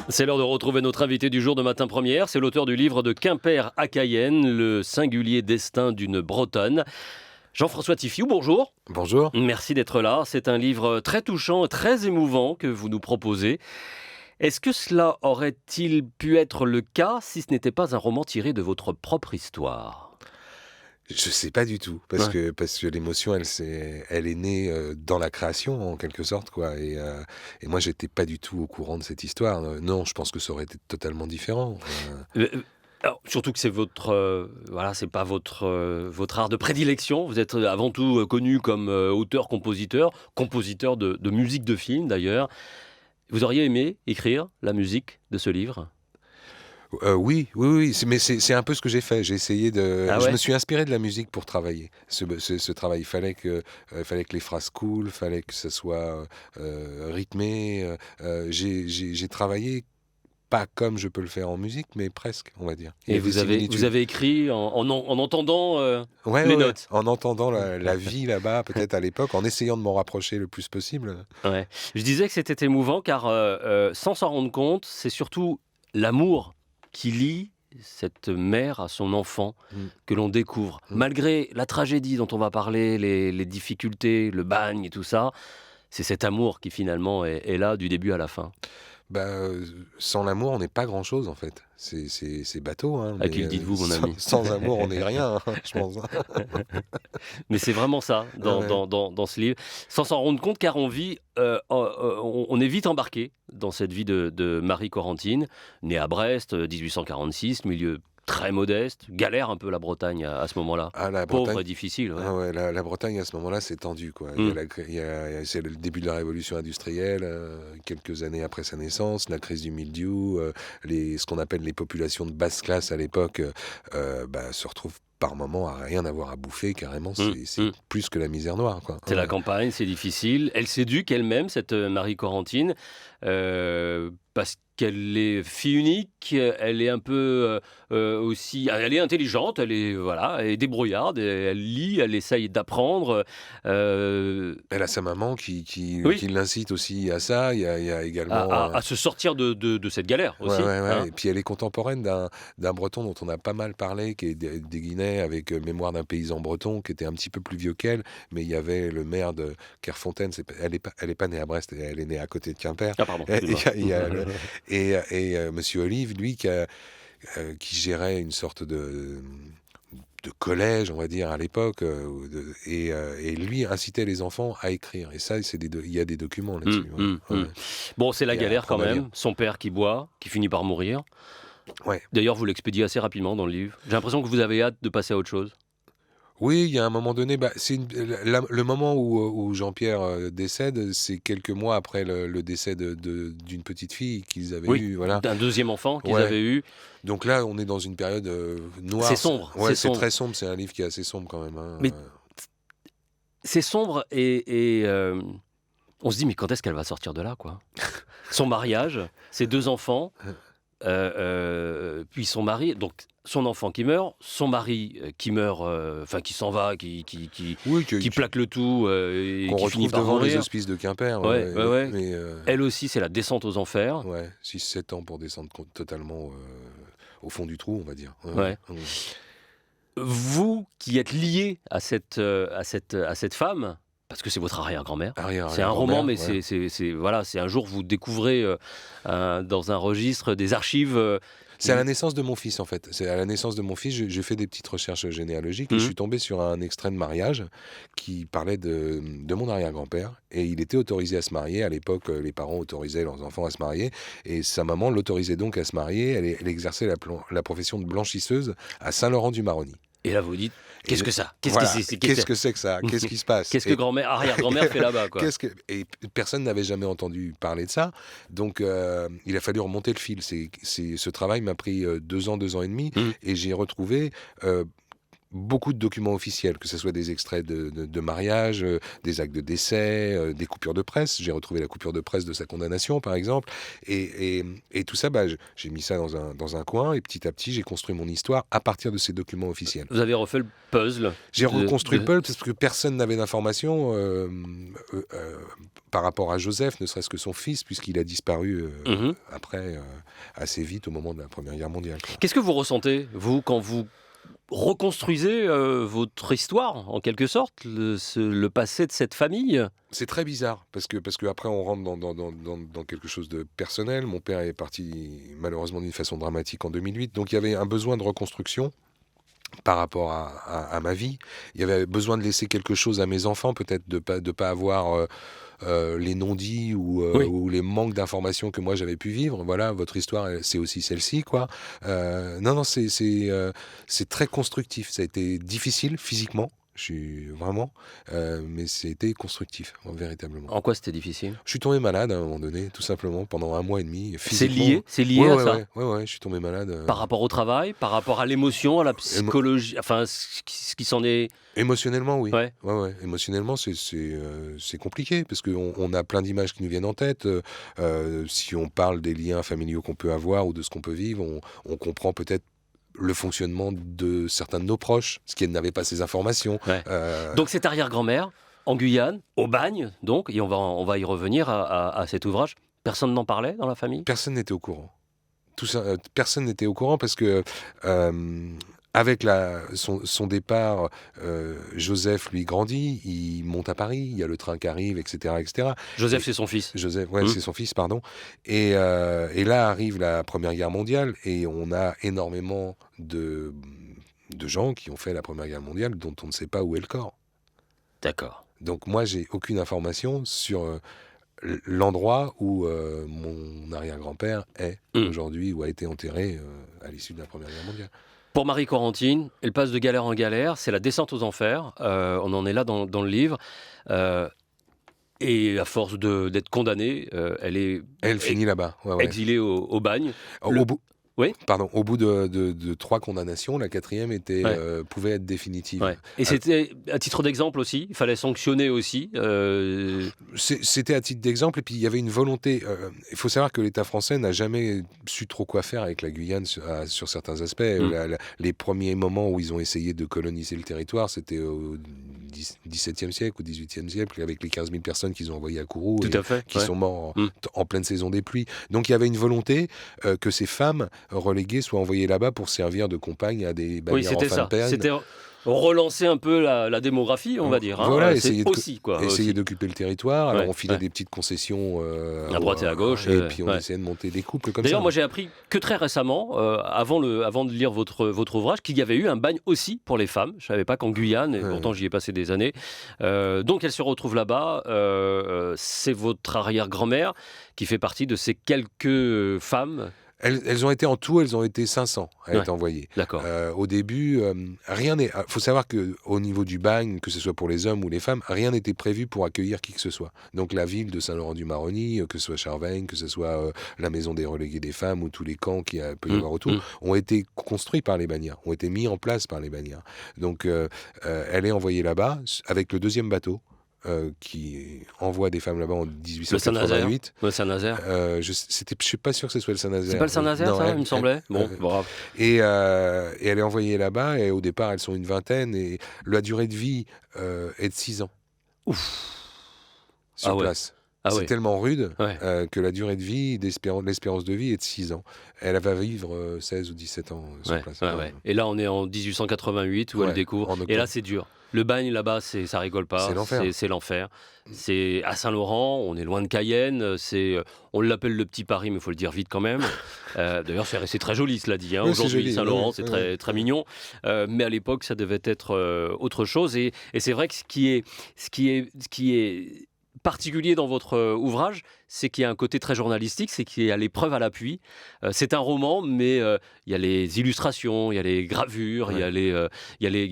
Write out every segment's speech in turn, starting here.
C'est l'heure de retrouver notre invité du jour de Matin Première. C'est l'auteur du livre de Quimper à Cayenne, le singulier destin d'une Bretonne. Jean-François Tiffiou, bonjour. Bonjour. Merci d'être là. C'est un livre très touchant et très émouvant que vous nous proposez. Est-ce que cela aurait-il pu être le cas si ce n'était pas un roman tiré de votre propre histoire ? Je sais pas du tout, parce que l'émotion, elle est née dans la création, en quelque sorte, quoi. Et moi, j'étais pas du tout au courant de cette histoire. Non, je pense que ça aurait été totalement différent. Alors, surtout que c'est c'est pas votre art de prédilection. Vous êtes avant tout connu comme auteur-compositeur, compositeur de musique de film d'ailleurs. Vous auriez aimé écrire la musique de ce livre ? Oui. Mais c'est un peu ce que j'ai fait. J'ai essayé de. Ah Je ouais me suis inspiré de la musique pour travailler. Ce travail, fallait que les phrases coulent, fallait que ça soit rythmé. J'ai travaillé pas comme je peux le faire en musique, mais presque, on va dire. Il y Et a des vous similitudes. avez écrit en entendant Ouais, les ouais. notes. En entendant la vie là-bas, peut-être à l'époque, en essayant de m'en rapprocher le plus possible. Ouais. Je disais que c'était émouvant car sans s'en rendre compte, c'est surtout l'amour qui lie cette mère à son enfant Mm. que l'on découvre. Mm. Malgré la tragédie dont on va parler, les difficultés, le bagne et tout ça, c'est cet amour qui finalement est là du début à la fin. Sans l'amour, on n'est pas grand-chose, en fait. C'est bateau, hein, À qui mais le dites-vous, mon ami ? sans amour, on n'est rien, hein, je pense. Mais c'est vraiment ça Ouais. dans ce livre, sans s'en rendre compte, car on est vite embarqué dans cette vie de Marie Corentine, née à Brest, 1846, milieu très modeste, galère un peu la Bretagne à ce moment-là. Ah, la Pauvre Bretagne, et difficile, ouais. ah ouais, la Bretagne, à ce moment-là, c'est tendu, quoi. Mm. C'est le début de la révolution industrielle, quelques années après sa naissance, la crise du mildiou, ce qu'on appelle les populations de basse classe à l'époque, se retrouvent par moments à rien avoir à bouffer, carrément. C'est Mm. plus que la misère noire, quoi. C'est la Ouais. campagne, c'est difficile. Elle s'éduque elle-même, cette Marie Corentine, parce qu'elle est fille unique, elle est un peu aussi... Elle est intelligente, elle est débrouillarde, elle lit, elle essaye d'apprendre. Elle a sa maman qui Oui, l'incite aussi à ça. Il y a à, également... à- à se sortir de cette galère Ouais, aussi. ouais, ouais. Hein. Et puis elle est contemporaine d'un breton dont on a pas mal parlé, qui est des Guinées, avec Mémoire d'un paysan breton, qui était un petit peu plus vieux qu'elle, mais il y avait le maire de Kerfontaine, elle est pas née à Brest, elle est née à côté de Quimper. Ah pardon, Et excuse-moi. Monsieur Olive, lui, qui gérait une sorte de collège, on va dire, à l'époque, et lui incitait les enfants à écrire. Et ça, il y a des documents là-dessus. Ouais. Bon, c'est la Et à galère quand apprendre à lire. même. Son père qui boit, qui finit par mourir. Ouais. D'ailleurs, vous l'expédiez assez rapidement dans le livre. J'ai l'impression que vous avez hâte de passer à autre chose. Oui, il y a un moment donné, le moment où Jean-Pierre décède, c'est quelques mois après le décès d'une petite fille qu'ils avaient Oui, eue, voilà. d'un deuxième enfant qu'ils Ouais. avaient eu. Donc là, on est dans une période noire. C'est sombre, Ouais, c'est c'est sombre. très sombre. C'est un livre qui est assez sombre quand même, hein. Mais c'est sombre et on se dit, mais quand est-ce qu'elle va sortir de là, quoi ? Son mariage, ses 2 enfants, puis son mari, donc son enfant qui meurt, son mari qui meurt, qui s'en va, Oui, qui plaque le tout et qu'on qui finit retrouve par devant les mourir. hospices de Quimper. Ouais. Mais Elle aussi, c'est la descente aux enfers. ouais, 6-7 ans pour descendre totalement au fond du trou, on va dire. Ouais. Vous qui êtes lié à cette femme, parce que c'est votre arrière-grand-mère, c'est un roman, mais Ouais. c'est un jour vous découvrez dans un registre des archives. C'est à la naissance de mon fils, en fait. C'est à la naissance de mon fils, j'ai fait des petites recherches généalogiques et je suis tombé sur un extrait de mariage qui parlait de mon arrière-grand-père. Et il était autorisé à se marier. À l'époque, les parents autorisaient leurs enfants à se marier. Et sa maman l'autorisait donc à se marier. Elle exerçait la profession de blanchisseuse à Saint-Laurent-du-Maroni. Et là, vous vous dites, qu'est-ce que ça ? Qu'est-ce que c'est que ça ? Qu'est-ce qui se passe ? Qu'est-ce que arrière-grand-mère fait là-bas, quoi ? Et personne n'avait jamais entendu parler de ça. Donc, il a fallu remonter le fil. Ce travail m'a pris 2 ans et demi. Et j'ai retrouvé beaucoup de documents officiels, que ce soit des extraits de mariage, des actes de décès, des coupures de presse. J'ai retrouvé la coupure de presse de sa condamnation, par exemple. Et tout ça, j'ai mis ça dans un coin, et petit à petit, j'ai construit mon histoire à partir de ces documents officiels. Vous avez refait le puzzle. J'ai reconstruit le puzzle parce que personne n'avait d'informations par rapport à Joseph, ne serait-ce que son fils, puisqu'il a disparu après, assez vite, au moment de la Première Guerre mondiale. Qu'est-ce que vous ressentez, vous, quand vous reconstruisez votre histoire, en quelque sorte, le passé de cette famille? C'est très bizarre, parce que après on rentre dans quelque chose de personnel. Mon père est parti malheureusement d'une façon dramatique en 2008, donc il y avait un besoin de reconstruction par rapport à ma vie. Il y avait besoin de laisser quelque chose à mes enfants, peut-être de pas avoir les non-dits ou les manques d'informations que moi j'avais pu vivre. Voilà, votre histoire, c'est aussi celle-ci, quoi. Non, c'est très constructif. Ça a été difficile physiquement. Je suis vraiment, mais c'était constructif, véritablement. En quoi c'était difficile? Je suis tombé malade à un moment donné, tout simplement, pendant 1 mois et demi. C'est lié à ça? Ouais, je suis tombé malade. Par rapport au travail, par rapport à l'émotion, à la psychologie, enfin, ce qui s'en est... Émotionnellement, oui. Ouais. Émotionnellement, c'est compliqué, parce qu'on a plein d'images qui nous viennent en tête. Si on parle des liens familiaux qu'on peut avoir ou de ce qu'on peut vivre, on comprend peut-être le fonctionnement de certains de nos proches, ce qui n'avait pas ces informations. Ouais. Donc cette arrière-grand-mère, en Guyane, au Bagne, donc, et on va y revenir à cet ouvrage, personne n'en parlait dans la famille? Personne n'était au courant. Personne n'était au courant parce que... avec son départ, Joseph, lui, grandit, il monte à Paris, il y a le train qui arrive, etc. etc. Joseph, c'est son fils. Joseph, c'est son fils, pardon. Et là arrive la Première Guerre mondiale, et on a énormément de gens qui ont fait la Première Guerre mondiale dont on ne sait pas où est le corps. D'accord. Donc moi, j'ai aucune information sur l'endroit où mon arrière-grand-père est aujourd'hui, ou a été enterré à l'issue de la Première Guerre mondiale. Pour Marie Corentine, elle passe de galère en galère, c'est la descente aux enfers, on en est là dans le livre, et à force d'être condamnée, elle finit là-bas, exilée au Bagne. Au bout de 3 condamnations, la 4e pouvait être définitive. Ouais. Et c'était à titre d'exemple aussi, il fallait sanctionner aussi. C'était à titre d'exemple, et puis il y avait une volonté. Il faut savoir que l'État français n'a jamais su trop quoi faire avec la Guyane sur certains aspects. Les premiers moments où ils ont essayé de coloniser le territoire, c'était au XVIIe siècle ou XVIIIe siècle, avec les 15 000 personnes qu'ils ont envoyées à Kourou, qui sont morts en pleine saison des pluies. Donc il y avait une volonté que ces femmes reléguées soient envoyées là-bas pour servir de compagnes à des bannières en fin de peine. C'était relancer un peu la démographie, on va dire. Voilà, essayer d'occuper le territoire. Alors on filait des petites concessions à droite et à gauche. Et puis on essayait de monter des couples comme ça. D'ailleurs, moi j'ai appris que très récemment, avant de lire votre ouvrage, qu'il y avait eu un bagne aussi pour les femmes. Je ne savais pas qu'en Guyane, et pourtant j'y ai passé des années. Donc elle se retrouve là-bas. C'est votre arrière-grand-mère qui fait partie de ces quelques femmes. Elles ont été en tout, 500 à être envoyées. D'accord. Au début, rien n'est. Faut savoir que au niveau du bagne, que ce soit pour les hommes ou les femmes, rien n'était prévu pour accueillir qui que ce soit. Donc la ville de Saint-Laurent-du-Maroni, que ce soit Charvaigne, que ce soit la maison des relégués des femmes ou tous les camps qu'il peut y avoir autour, ont été construits par les bannières, ont été mis en place par les bannières. Donc elle est envoyée là-bas avec le 2e bateau. Qui envoie des femmes là-bas en 1888. Le Saint-Nazaire. Je suis pas sûr que ce soit le Saint-Nazaire. C'est pas le Saint-Nazaire, ça, il me semblait. Bon, bravo. Et elle est envoyée là-bas, et au départ, elles sont une vingtaine, et la durée de vie est de 6 ans. Ouf. Sur place. C'est tellement rude que la durée de vie, l'espérance de vie est de 6 ans. Elle va vivre 16 ou 17 ans sur place. Et là, on est en 1888 où elle découvre. Et là, c'est dur. Le bagne là-bas, ça rigole pas. C'est l'enfer. C'est à Saint-Laurent, on est loin de Cayenne. On l'appelle le petit Paris, mais il faut le dire vite quand même. D'ailleurs, c'est très joli, cela dit. Aujourd'hui, Saint-Laurent, c'est très, très mignon. Mais à l'époque, ça devait être autre chose. Et c'est vrai que ce qui est particulier dans votre ouvrage, c'est qu'il y a un côté très journalistique, c'est qu'il y a les preuves à l'appui. C'est un roman, mais il y a les illustrations, il y a les gravures, il y a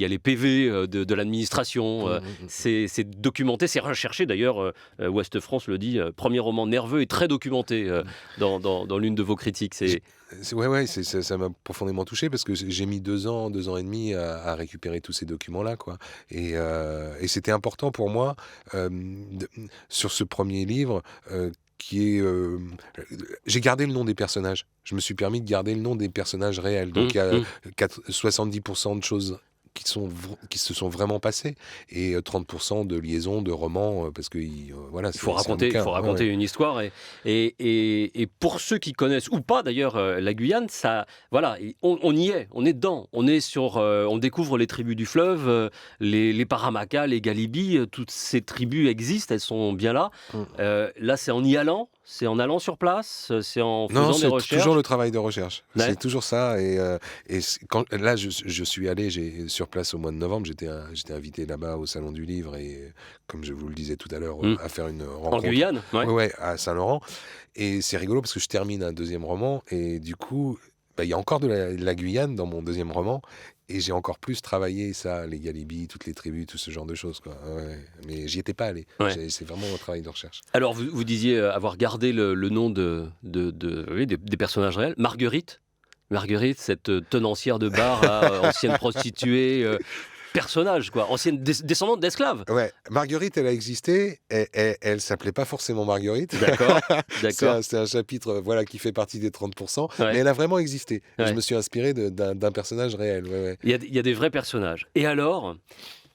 les PV de l'administration. C'est documenté, c'est recherché. D'ailleurs, Ouest France le dit, premier roman nerveux et très documenté dans l'une de vos critiques. Ça m'a profondément touché parce que j'ai mis 2 ans et demi à récupérer tous ces documents-là, quoi. Et c'était important pour moi, sur ce premier livre, qui est... j'ai gardé le nom des personnages. Je me suis permis de garder le nom des personnages réels. Donc il y a 70% de choses qui se sont vraiment passées et 30% de liaisons, de romans, parce que voilà, il faut raconter une histoire. Et pour ceux qui connaissent, ou pas d'ailleurs, la Guyane, ça, voilà, on y est, on est dedans. On découvre les tribus du fleuve, les Paramacas, les Galibis, toutes ces tribus existent, elles sont bien là. Là, c'est en y allant. C'est en allant sur place, c'est en faisant des recherches. C'est toujours le travail de recherche. Ouais. C'est toujours ça. Et là, je suis allé sur place au mois de novembre. J'étais invité là-bas au Salon du Livre et, comme je vous le disais tout à l'heure, à faire une rencontre. En Guyane, ouais, à Saint-Laurent. Et c'est rigolo parce que je termine un 2e roman et du coup, il y a encore de la Guyane dans mon 2e roman. Et j'ai encore plus travaillé ça, les Galibis, toutes les tribus, tout ce genre de choses, quoi. Ouais. Mais j'y étais pas allé. Ouais. C'est vraiment un travail de recherche. Alors, vous disiez avoir gardé le nom des personnages réels. Marguerite, cette tenancière de bar, ancienne prostituée... personnage, quoi, ancienne descendante d'esclaves. Ouais, Marguerite, elle a existé, elle s'appelait pas forcément Marguerite. D'accord. C'est un chapitre, voilà, qui fait partie des 30%, mais elle a vraiment existé. Je me suis inspiré d'un personnage réel. Ouais. Il y a des vrais personnages. Et alors,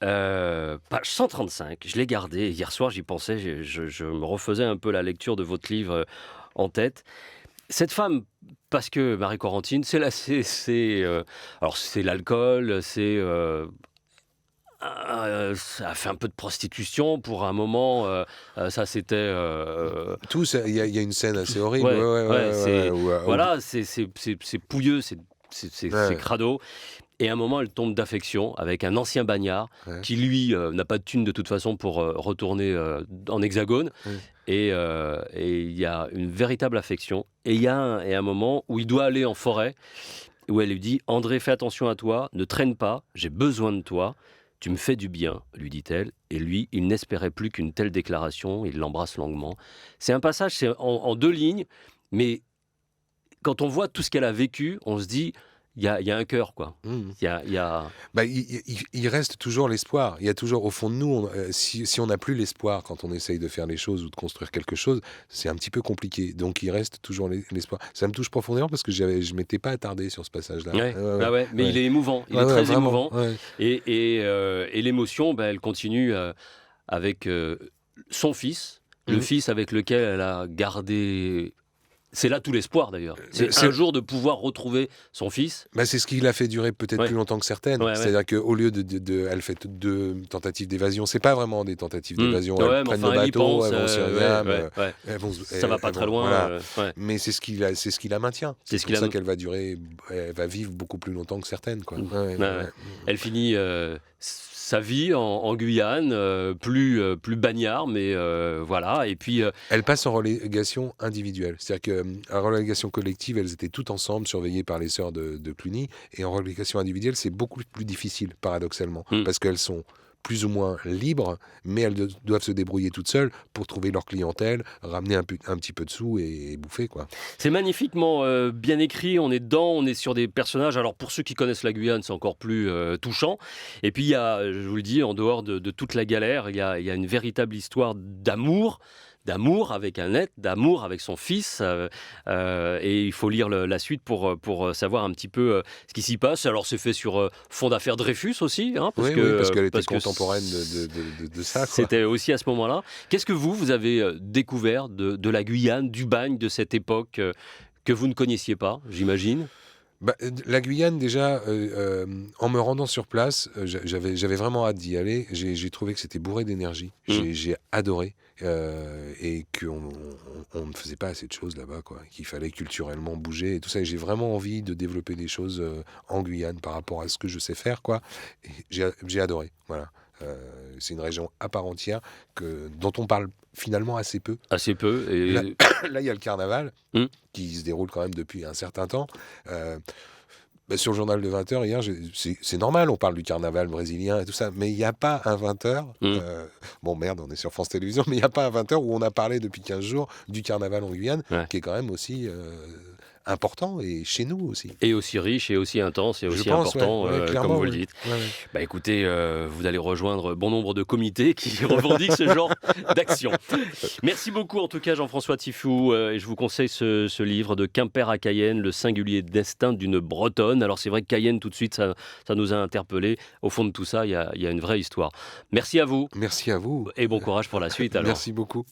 page 135, je l'ai gardé, hier soir j'y pensais, je me refaisais un peu la lecture de votre livre en tête. Cette femme, parce que Marie Corentine, alors c'est l'alcool, ça a fait un peu de prostitution pour un moment. Ça, c'était. Il y a une scène assez horrible. Voilà, c'est pouilleux, c'est crado. Et à un moment, elle tombe d'affection avec un ancien bagnard qui, lui, n'a pas de thune de toute façon pour retourner en Hexagone. Et il y a une véritable affection. Et il y a un moment où il doit aller en forêt, où elle lui dit « André, fais attention à toi, ne traîne pas, j'ai besoin de toi. Tu me fais du bien, lui dit-elle. » Et lui, il n'espérait plus qu'une telle déclaration. Il l'embrasse longuement. C'est un passage, c'est en 2 lignes, mais quand on voit tout ce qu'elle a vécu, on se dit, il y a un cœur, quoi. Il reste toujours l'espoir. Il y a toujours, au fond de nous, si on n'a plus l'espoir quand on essaye de faire les choses ou de construire quelque chose, c'est un petit peu compliqué. Donc il reste toujours l'espoir. Ça me touche profondément parce que je m'étais pas attardé sur ce passage-là. Mais il est émouvant. Il est très émouvant. Et l'émotion, elle continue avec son fils, le fils avec lequel elle a gardé... C'est là tout l'espoir, d'ailleurs. C'est un jour de pouvoir retrouver son fils. C'est ce qui l'a fait durer peut-être plus longtemps que certaines. C'est-à-dire qu'au lieu elle fait 2 tentatives d'évasion. C'est pas vraiment des tentatives d'évasion. Elles prennent le bateau, elles vont sur Suriname. Ça va pas très loin. Mais c'est ce qui la maintient. C'est pour ça qu'elle va durer, elle va vivre beaucoup plus longtemps que certaines, quoi. Elle finit... sa vie en Guyane, plus bagnard, mais voilà. Et puis elle passe en relégation individuelle, c'est-à-dire qu'en relégation collective, elles étaient toutes ensemble, surveillées par les sœurs de Cluny, et en relégation individuelle, c'est beaucoup plus difficile, paradoxalement, parce qu'elles sont plus ou moins libres, mais elles doivent se débrouiller toutes seules pour trouver leur clientèle, ramener un petit peu de sous et bouffer, quoi. C'est magnifiquement bien écrit, on est dedans, on est sur des personnages, alors pour ceux qui connaissent la Guyane, c'est encore plus touchant. Et puis il y a, je vous le dis, en dehors de toute la galère, il y a une véritable histoire d'amour avec un être, d'amour avec son fils, et il faut lire la suite pour savoir un petit peu ce qui s'y passe. Alors c'est fait sur fond d'affaires Dreyfus aussi, parce qu'elle était contemporaine de ça, quoi. C'était aussi à ce moment-là. Qu'est-ce que vous avez découvert de la Guyane, du bagne de cette époque que vous ne connaissiez pas, j'imagine? La Guyane, déjà, en me rendant sur place, j'avais vraiment hâte d'y aller. J'ai trouvé que c'était bourré d'énergie. J'ai adoré. Et qu'on ne faisait pas assez de choses là-bas, quoi. Qu'il fallait culturellement bouger et tout ça. Et j'ai vraiment envie de développer des choses en Guyane par rapport à ce que je sais faire, quoi. Et j'ai adoré, voilà. C'est une région à part entière dont on parle finalement assez peu. Assez peu. Et... Là, il y a le carnaval qui se déroule quand même depuis un certain temps. Sur le journal de 20h, hier, c'est normal, on parle du carnaval brésilien et tout ça, mais il n'y a pas un 20h. Bon, merde, on est sur France Télévisions, mais il n'y a pas un 20h où on a parlé depuis 15 jours du carnaval en Guyane, qui est quand même aussi important, et chez nous aussi. Et aussi riche, et aussi intense, et aussi important, comme vous le dites. Ouais. Écoutez, vous allez rejoindre bon nombre de comités qui revendiquent ce genre d'action. Merci beaucoup en tout cas Jean-François Tifou, et je vous conseille ce livre de Quimper à Cayenne, Le singulier destin d'une Bretonne. Alors c'est vrai que Cayenne tout de suite ça nous a interpellés. Au fond de tout ça, il y a une vraie histoire. Merci à vous. Merci à vous. Et bon courage pour la suite alors. Merci beaucoup.